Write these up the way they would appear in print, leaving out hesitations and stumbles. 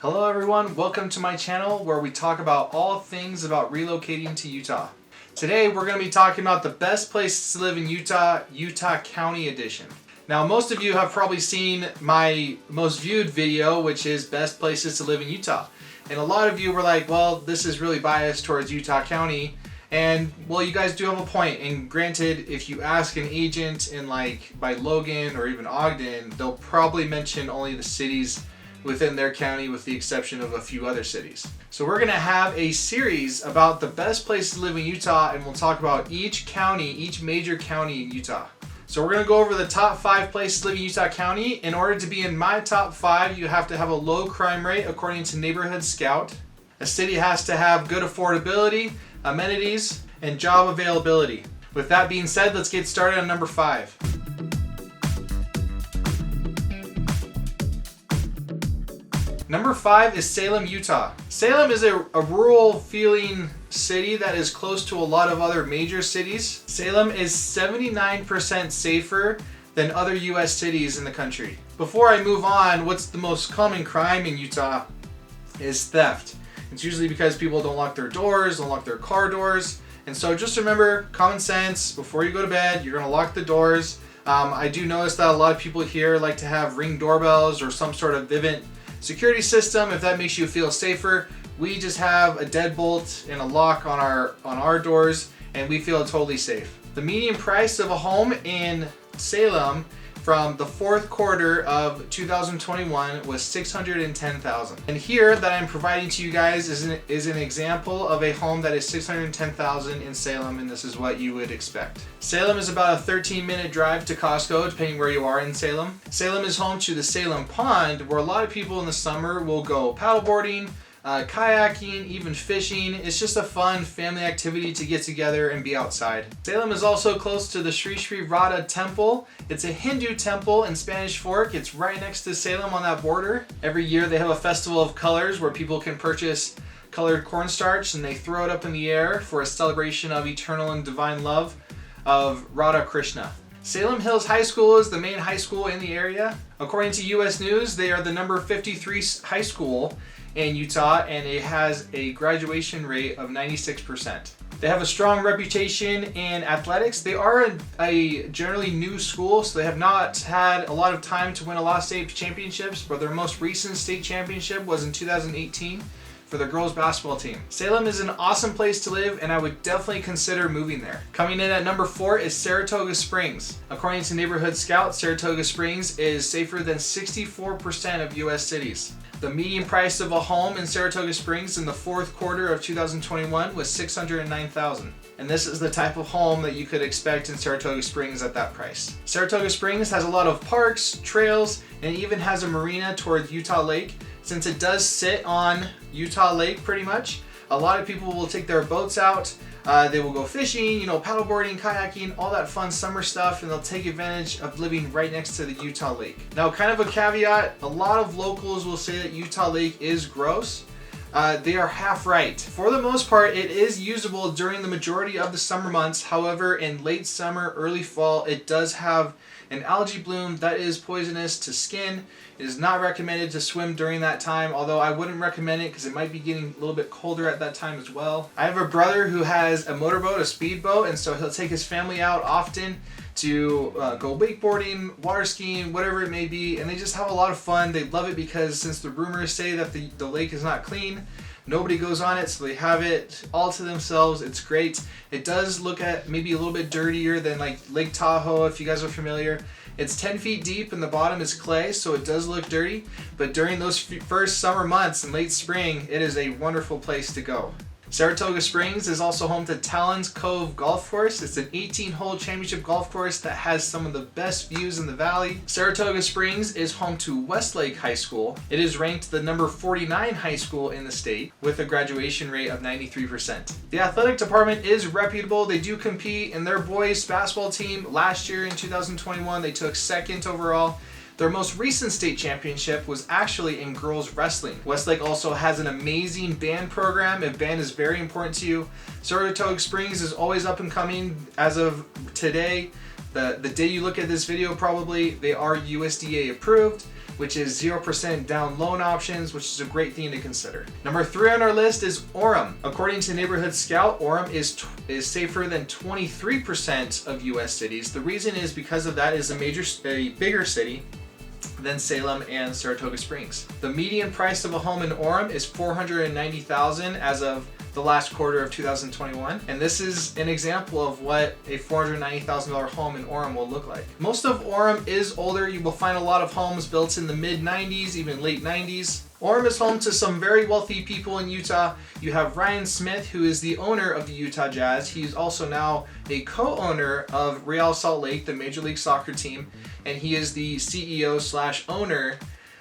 Hello everyone, welcome to my channel where we talk about all things about relocating to Utah. Today we're going to be talking about the best places to live in Utah, Utah County Edition. Now most of you have probably seen my most viewed video, which is best places to live in Utah. And a lot of you were like, well, this is really biased towards Utah County. And well, you guys do have a point. And granted, if you ask an agent in by Logan or even Ogden, they'll probably mention only the cities within their county with the exception of a few other cities. So we're gonna have a series about the best places to live in Utah, and we'll talk about each county, each major county in Utah. So we're gonna go over the top 5 places to live in Utah County. In order to be in my top 5, you have to have a low crime rate according to Neighborhood Scout. A city has to have good affordability, amenities, and job availability. With that being said, let's get started on number 5. Number 5 is Salem, Utah. Salem is a rural feeling city that is close to a lot of other major cities. Salem is 79% safer than other US cities in the country. Before I move on, what's the most common crime in Utah is theft. It's usually because people don't lock their doors, don't lock their car doors. And so just remember, common sense, before you go to bed, you're gonna lock the doors. I do notice that a lot of people here like to have Ring doorbells or some sort of Vivint security system if that makes you feel safer. We just have a deadbolt and a lock on our doors, and we feel totally safe. The median price of a home in Salem from the fourth quarter of 2021 was $610,000. And here that I'm providing to you guys is an example of a home that is $610,000 in Salem, and this is what you would expect. Salem is about a 13-minute drive to Costco, depending where you are in Salem. Salem is home to the Salem Pond, where a lot of people in the summer will go paddleboarding, kayaking, even fishing. It's just a fun family activity to get together and be outside. Salem is also close to the Sri Sri Radha Temple. It's a Hindu temple in Spanish Fork. It's right next to Salem on that border. Every year they have a festival of colors where people can purchase colored cornstarch and they throw it up in the air for a celebration of eternal and divine love of Radha Krishna. Salem Hills High School is the main high school in the area. According to US News, they are the number 53 high school in Utah, and it has a graduation rate of 96%. They have a strong reputation in athletics. They are a generally new school, so they have not had a lot of time to win a lot of state championships, but their most recent state championship was in 2018 for the girls basketball team. Salem is an awesome place to live, and I would definitely consider moving there. Coming in at number 4 is Saratoga Springs. According to Neighborhood Scout, Saratoga Springs is safer than 64% of US cities. The median price of a home in Saratoga Springs in the fourth quarter of 2021 was $609,000. And this is the type of home that you could expect in Saratoga Springs at that price. Saratoga Springs has a lot of parks, trails, and it even has a marina towards Utah Lake. Since it does sit on Utah Lake pretty much, a lot of people will take their boats out. They will go fishing, paddleboarding, kayaking, all that fun summer stuff, and they'll take advantage of living right next to the Utah Lake. Now, kind of a caveat, a lot of locals will say that Utah Lake is gross. They are half right. For the most part, it is usable during the majority of the summer months. However, in late summer, early fall, it does have an algae bloom that is poisonous to skin. It is not recommended to swim during that time, although I wouldn't recommend it because it might be getting a little bit colder at that time as well. I have a brother who has a motorboat, a speedboat, and so he'll take his family out often to go wakeboarding, water skiing, whatever it may be, and they just have a lot of fun. They love it because since the rumors say that the lake is not clean, nobody goes on it, so they have it all to themselves. It's great. It does look at maybe a little bit dirtier than Lake Tahoe, if you guys are familiar. It's 10 feet deep and the bottom is clay, so it does look dirty, but during those first summer months in late spring, it is a wonderful place to go. Saratoga Springs is also home to Talon's Cove Golf Course. It's an 18-hole championship golf course that has some of the best views in the valley. Saratoga Springs is home to Westlake High School. It is ranked the number 49 high school in the state with a graduation rate of 93%. The athletic department is reputable. They do compete in their boys basketball team. Last year in 2021, they took second overall. Their most recent state championship was actually in girls wrestling. Westlake also has an amazing band program if band is very important to you. Saratoga Springs is always up and coming as of today. The day you look at this video, probably they are USDA approved. which is 0% down loan options, which is a great thing to consider. Number 3 on our list is Orem. According to Neighborhood Scout, Orem is safer than 23% of US cities. The reason is because of that is a bigger city than Salem and Saratoga Springs. The median price of a home in Orem is $490,000 as of the last quarter of 2021, and this is an example of what a $490,000 home in Orem will look like. Most of Orem is older. You will find a lot of homes built in the mid-90s, even late 90s. Orem is home to some very wealthy people in Utah. You have Ryan Smith, who is the owner of the Utah Jazz. He's also now a co-owner of Real Salt Lake, the Major League Soccer team, and he is the CEO/owner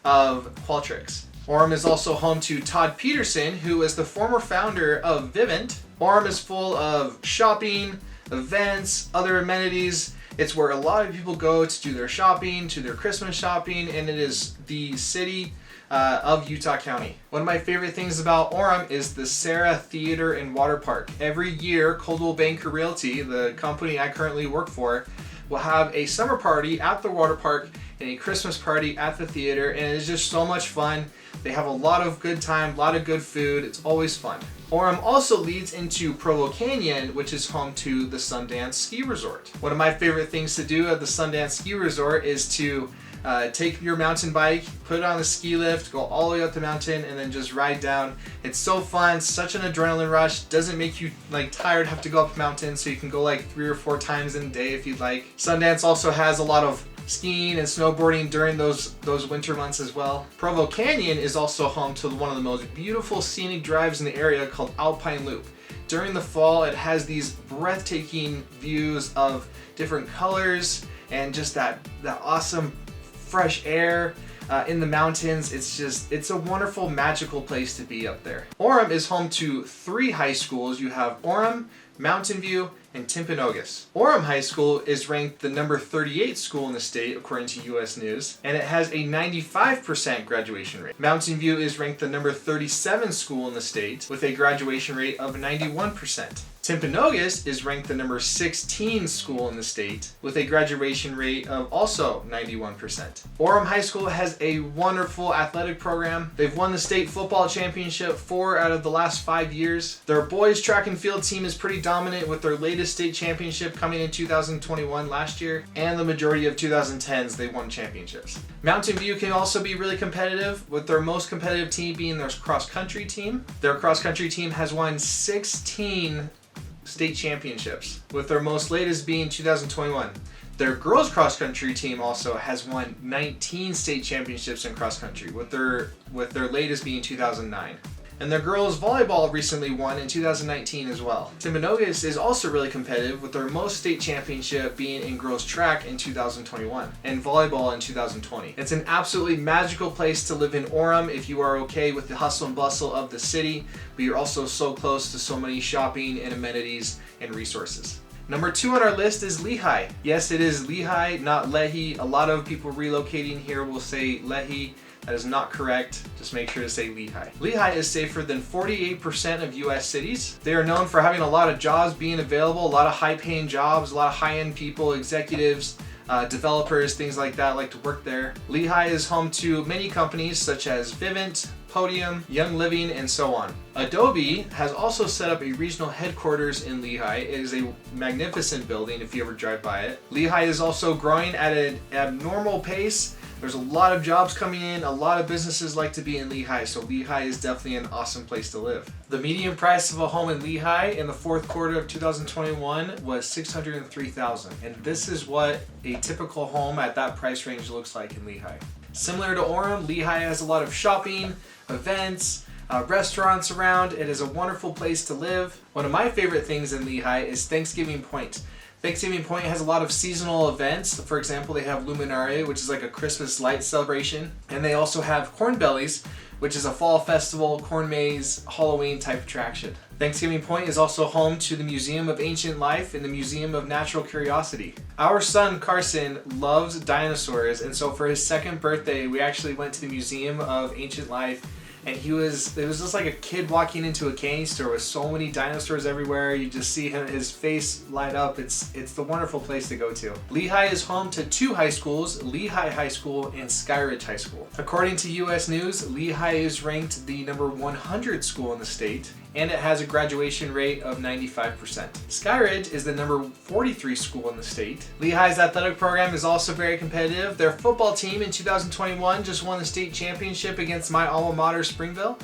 of Qualtrics. Orem is also home to Todd Peterson, who is the former founder of Vivint. Orem is full of shopping, events, other amenities. It's where a lot of people go to do their shopping, to their Christmas shopping, and it is the city of Utah County. One of my favorite things about Orem is the Sarah Theater and Water Park. Every year, Coldwell Banker Realty, the company I currently work for, will have a summer party at the water park and a Christmas party at the theater, and it is just so much fun. They have a lot of good time, a lot of good food. It's always fun. Orem also leads into Provo Canyon, which is home to the Sundance Ski Resort. One of my favorite things to do at the Sundance Ski Resort is to take your mountain bike, put it on the ski lift, go all the way up the mountain, and then just ride down. It's so fun, such an adrenaline rush. Doesn't make you tired, have to go up the mountain, so you can go 3 or 4 times in a day if you'd like. Sundance also has a lot of skiing and snowboarding during those winter months as well. Provo Canyon is also home to one of the most beautiful scenic drives in the area called Alpine Loop. During the fall, it has these breathtaking views of different colors and just that awesome fresh air in the mountains. It's a wonderful, magical place to be up there. Orem is home to 3 high schools. You have Orem, Mountain View, and Timpanogos. Orem High School is ranked the number 38 school in the state according to US News, and it has a 95% graduation rate. Mountain View is ranked the number 37 school in the state with a graduation rate of 91%. Timpanogos is ranked the number 16 school in the state with a graduation rate of also 91%. Orem High School has a wonderful athletic program. They've won the state football championship 4 out of the last 5 years. Their boys track and field team is pretty dominant with their latest state championship coming in 2021 last year, and the majority of 2010s they won championships. Mountain View can also be really competitive, with their most competitive team being their cross country team. Their cross country team has won 16 state championships, with their most latest being 2021. Their girls cross country team also has won 19 state championships in cross country, with their latest being 2009. And their girls volleyball recently won in 2019 as well. Timpanogos is also really competitive, with their most state championship being in girls track in 2021 and volleyball in 2020. It's an absolutely magical place to live in Orem if you are okay with the hustle and bustle of the city, but you're also so close to so many shopping and amenities and resources. Number 2 on our list is Lehigh. Yes, it is Lehigh, not Lehi. A lot of people relocating here will say Lehi. That is not correct. Just make sure to say Lehigh. Lehigh is safer than 48% of US cities. They are known for having a lot of jobs being available, a lot of high-paying jobs, a lot of high-end people, executives, developers, things like that like to work there. Lehigh is home to many companies such as Vivint, Podium, Young Living, and so on. Adobe has also set up a regional headquarters in Lehigh. It is a magnificent building if you ever drive by it. Lehigh is also growing at an abnormal pace. There's a lot of jobs coming in, a lot of businesses like to be in Lehigh, so Lehigh is definitely an awesome place to live. The median price of a home in Lehigh in the 4th quarter of 2021 was $603,000, and this is what a typical home at that price range looks like in Lehigh. Similar to Orem, Lehigh has a lot of shopping, events, restaurants around. It is a wonderful place to live. One of my favorite things in Lehigh is Thanksgiving Point. Thanksgiving Point has a lot of seasonal events. For example, they have Luminaria, which is like a Christmas light celebration. And they also have Corn Bellies, which is a fall festival, corn maze, Halloween type attraction. Thanksgiving Point is also home to the Museum of Ancient Life and the Museum of Natural Curiosity. Our son, Carson, loves dinosaurs, and so for his 2nd birthday, we actually went to the Museum of Ancient Life and it was just like a kid walking into a candy store with so many dinosaurs everywhere. You just see his face light up. It's the wonderful place to go to. Lehigh is home to 2 high schools, Lehigh High School and Skyridge High School. According to US News, Lehigh is ranked the number 100 school in the state, and it has a graduation rate of 95%. Skyridge is the number 43 school in the state. Lehigh's athletic program is also very competitive. Their football team in 2021 just won the state championship against my alma mater, Springville.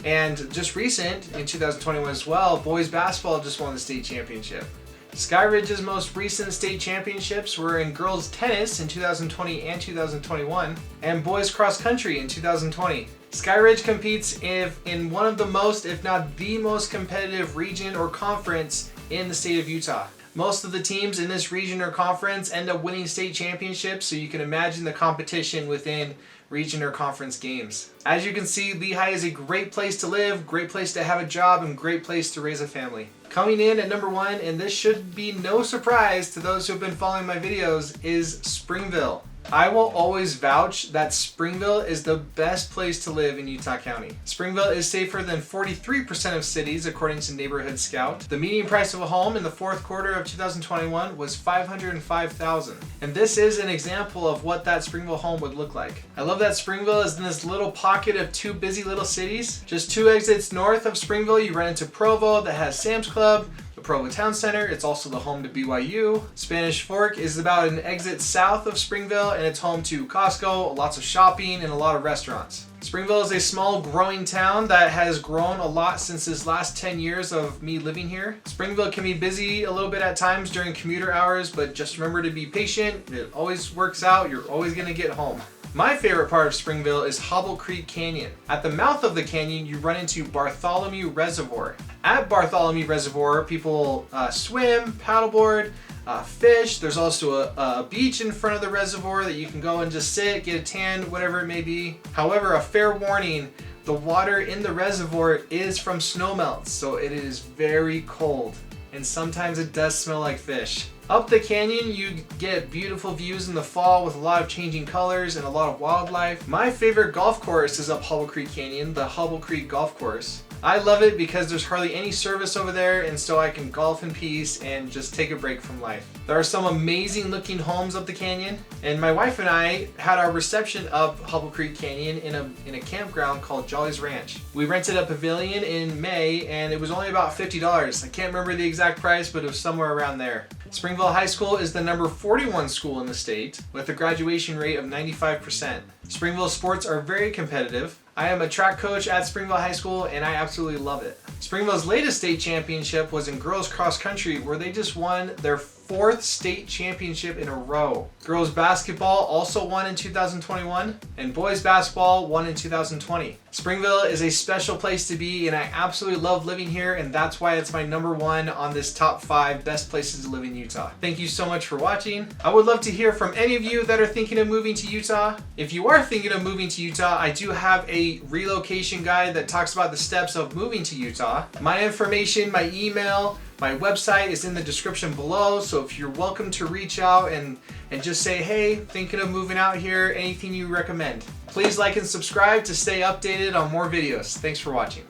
And just recent, in 2021 as well, boys basketball just won the state championship. Skyridge's most recent state championships were in girls tennis in 2020 and 2021, and boys cross country in 2020. Skyridge competes in one of the most, if not the most competitive region or conference in the state of Utah. Most of the teams in this region or conference end up winning state championships, so you can imagine the competition within region or conference games. As you can see, Lehigh is a great place to live, great place to have a job, and great place to raise a family. Coming in at number 1, and this should be no surprise to those who have been following my videos, is Springville. I will always vouch that Springville is the best place to live in Utah County. Springville is safer than 43% of cities according to Neighborhood Scout. The median price of a home in the 4th quarter of 2021 was $505,000. And this is an example of what that Springville home would look like. I love that Springville is in this little pocket of 2 busy little cities. Just 2 exits north of Springville, you run into Provo that has Sam's Club, Provo Town Center. It's also the home to BYU. Spanish Fork is about an exit south of Springville, and it's home to Costco, lots of shopping, and a lot of restaurants. Springville is a small growing town that has grown a lot since this last 10 years of me living here. Springville can be busy a little bit at times during commuter hours, but just remember to be patient. It always works out. You're always going to get home. My favorite part of Springville is Hobble Creek Canyon. At the mouth of the canyon, you run into Bartholomew Reservoir. At Bartholomew Reservoir, people swim, paddleboard, fish. There's also a beach in front of the reservoir that you can go and just sit, get a tan, whatever it may be. However, a fair warning, the water in the reservoir is from snowmelts, so it is very cold, and sometimes it does smell like fish. Up the canyon, you get beautiful views in the fall with a lot of changing colors and a lot of wildlife. My favorite golf course is up Hobble Creek Canyon, the Hobble Creek Golf Course. I love it because there's hardly any service over there, and so I can golf in peace and just take a break from life. There are some amazing looking homes up the canyon, and my wife and I had our reception up Hobble Creek Canyon in a campground called Jolly's Ranch. We rented a pavilion in May, and it was only about $50. I can't remember the exact price, but it was somewhere around there. Springville High School is the number 41 school in the state with a graduation rate of 95%. Springville sports are very competitive. I am a track coach at Springville High School, and I absolutely love it. Springville's latest state championship was in girls cross country, where they just won their 4th state championship in a row. Girls basketball also won in 2021, and boys basketball won in 2020. Springville is a special place to be, and I absolutely love living here, and that's why it's my number 1 on this top 5 best places to live in Utah. Thank you so much for watching. I would love to hear from any of you that are thinking of moving to Utah. If you are thinking of moving to Utah, I do have a relocation guide that talks about the steps of moving to Utah. My information, my email, my website is in the description below, so if you're welcome to reach out and just say, hey, thinking of moving out here, anything you recommend. Please like and subscribe to stay updated on more videos. Thanks for watching.